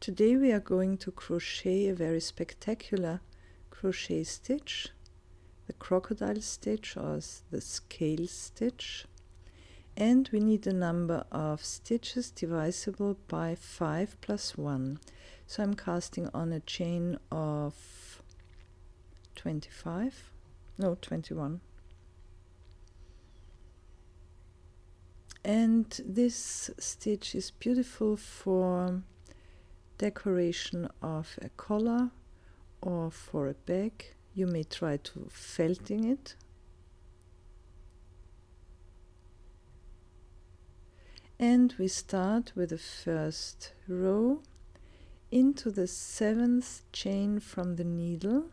Today we are going to crochet a very spectacular crochet stitch, the crocodile stitch or the scale stitch, and we need a number of stitches divisible by 5 plus 1. So I'm casting on a chain of 21, and this stitch is beautiful for decoration of a collar or for a bag. You may try to felting it. And we start with the first row into the 7th chain from the needle,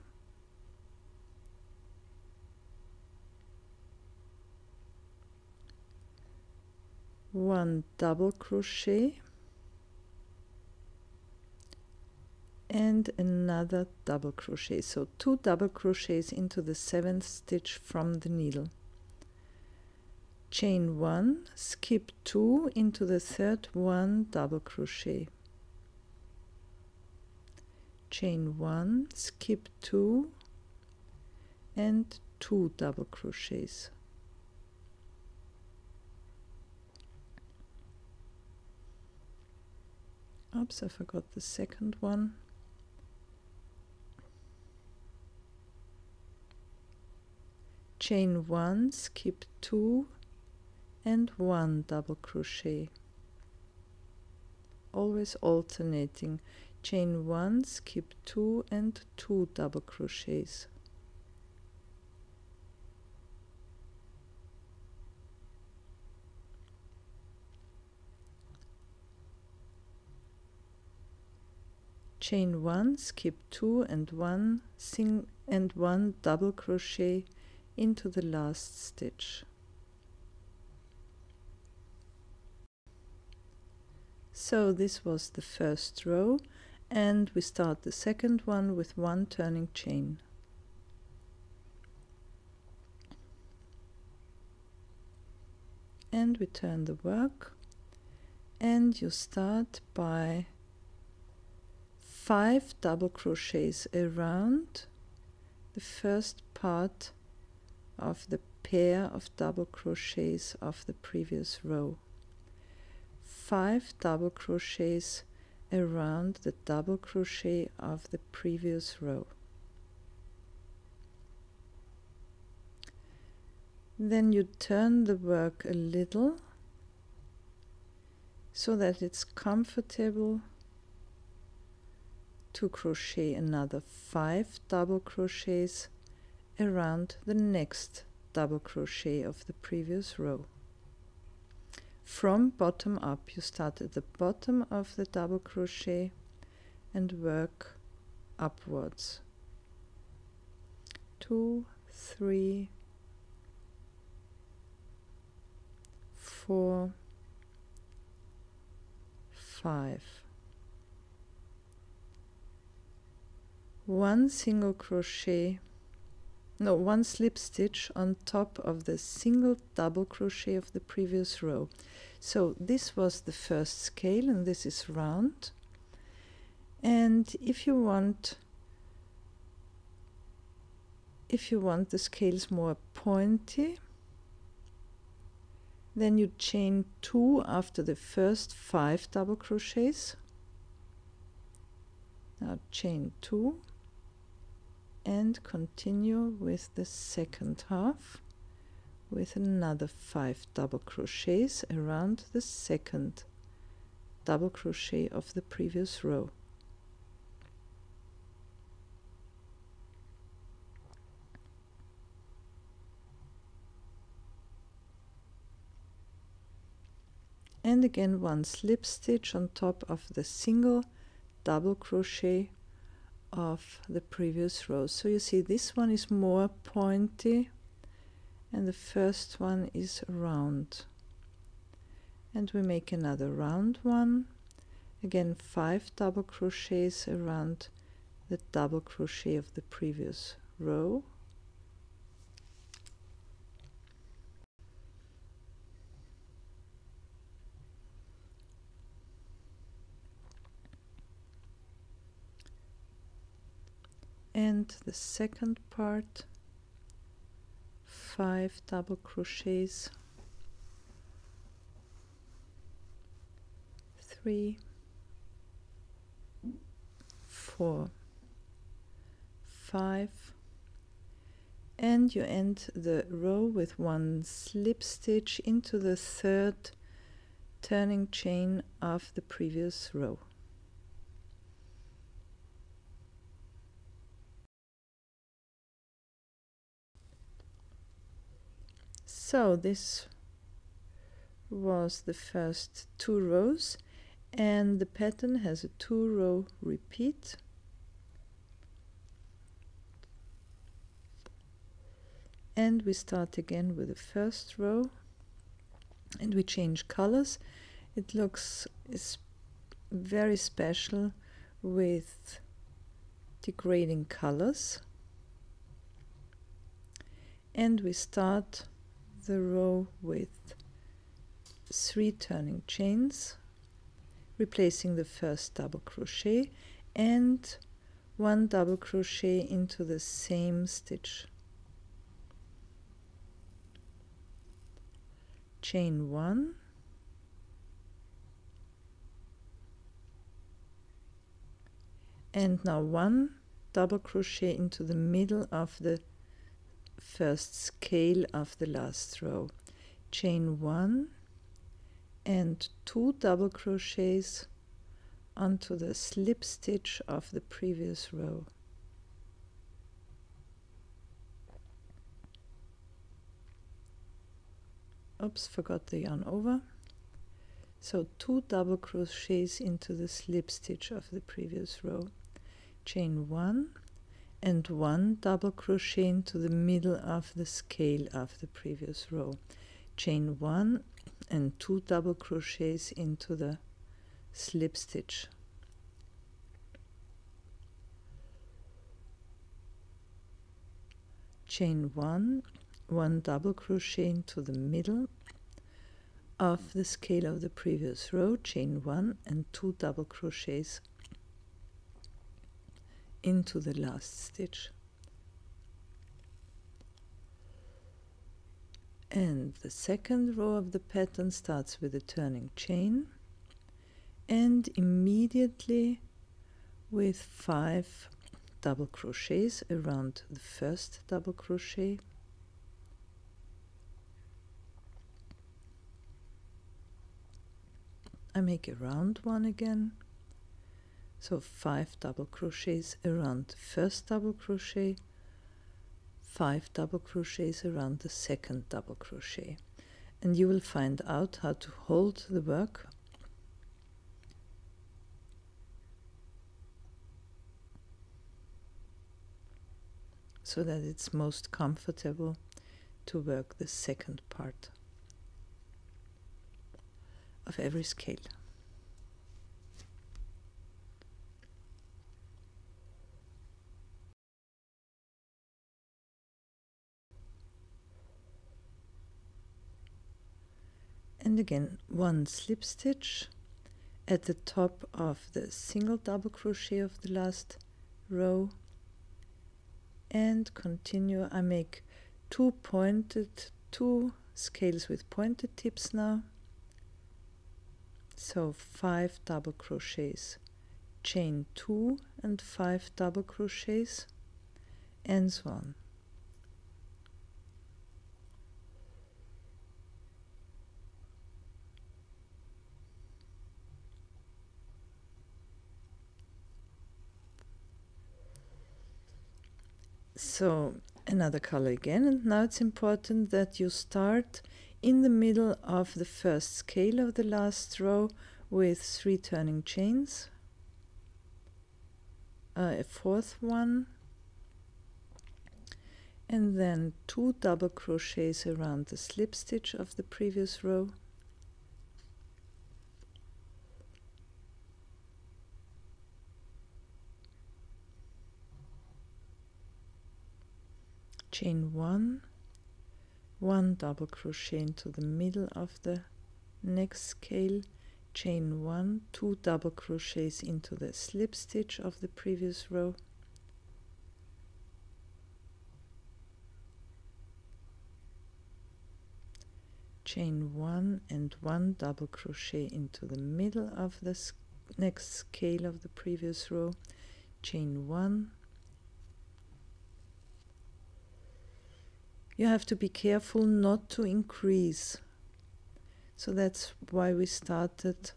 one double crochet and another double crochet. So 2 double crochets into the 7th stitch from the needle. Chain 1, skip 2 into the 3rd 1 double crochet. Chain 1, skip 2 and 2 double crochets. Oops, I forgot the second one. Chain 1, skip 2 and 1 double crochet, always alternating. Chain 1, skip 2 and 2 double crochets. Chain 1, skip 2 and 1 double crochet into the last stitch. So this was the first row, and we start the second one with 1 turning chain. And we turn the work, and you start by 5 double crochets around the first part of the pair of double crochets of the previous row. 5 double crochets around the double crochet of the previous row. Then you turn the work a little so that it's comfortable to crochet another 5 double crochets around the next double crochet of the previous row. From bottom up, you start at the bottom of the double crochet and work upwards. 2, 3, 4, 5. 1 single crochet, no, 1 slip stitch on top of the single double crochet of the previous row. So this was the first scale, and this is round. And if you want the scales more pointy, then you chain 2 after the first 5 double crochets. Now chain 2 and continue with the second half with another 5 double crochets around the second double crochet of the previous row. And again 1 slip stitch on top of the single double crochet of the previous row. So you see this one is more pointy and the first one is round, and we make another round one, again 5 double crochets around the double crochet of the previous row. and the second part, 5 double crochets, 3, 4, 5, and you end the row with 1 slip stitch into the third turning chain of the previous row. So this was the first 2 rows, and the pattern has a 2-row repeat. And we start again with the first row, and we change colors. It looks very special with degrading colors. And we start the row with 3 turning chains, replacing the first double crochet, and 1 double crochet into the same stitch. Chain 1, and now 1 double crochet into the middle of the first scale of the last row. Chain 1 and 2 double crochets onto the slip stitch of the previous row. Oops, forgot the yarn over. So 2 double crochets into the slip stitch of the previous row. Chain 1 and 1 double crochet into the middle of the scale of the previous row. Chain 1 and 2 double crochets into the slip stitch. Chain 1, 1 double crochet into the middle of the scale of the previous row. Chain 1 and 2 double crochets into the last stitch. And the second row of the pattern starts with a turning chain, and immediately with 5 double crochets around the first double crochet, I make a round one again, so 5 double crochets around the first double crochet, 5 double crochets around the second double crochet, and you will find out how to hold the work so that it's most comfortable to work the second part of every scale. And again, 1 slip stitch at the top of the single double crochet of the last row, and continue. I make 2 scales with pointed tips now, so 5 double crochets, chain 2 and 5 double crochets, and so on. So another color again, and now it's important that you start in the middle of the first scale of the last row with 3 turning chains, a 4th one, and then 2 double crochets around the slip stitch of the previous row, chain 1, 1 double crochet into the middle of the next scale, chain 1, 2 double crochets into the slip stitch of the previous row, chain 1 and 1 double crochet into the middle of the next scale of the previous row, chain 1. You have to be careful not to increase, so that's why we started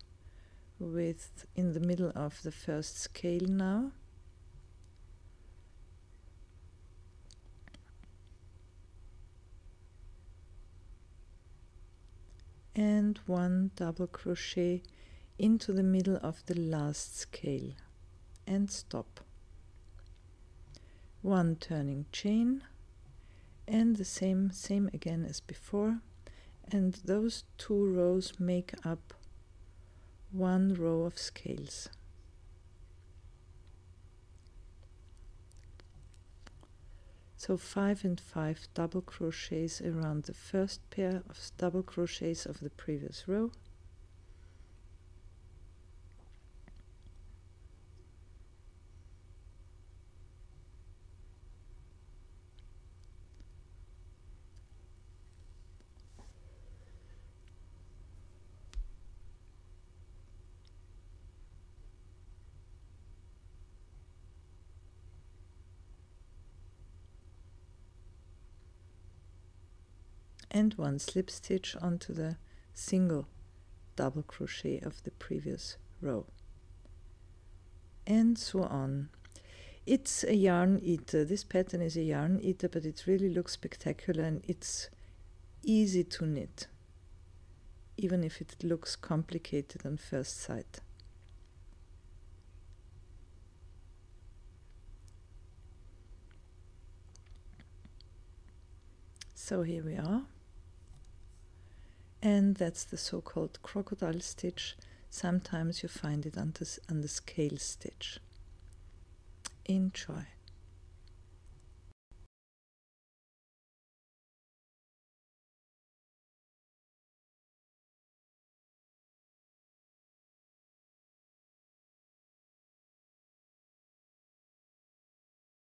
with in the middle of the first scale now. And 1 double crochet into the middle of the last scale and stop. 1 turning chain and the same again as before, and those 2 rows make up 1 row of scales. So 5 and 5 double crochets around the first pair of double crochets of the previous row. And 1 slip stitch onto the single double crochet of the previous row, and so on. It's a yarn eater. This pattern is a yarn eater, but it really looks spectacular and it's easy to knit, even if it looks complicated on first sight. So here we are. And that's the so-called crocodile stitch. Sometimes you find it on the scale stitch. Enjoy.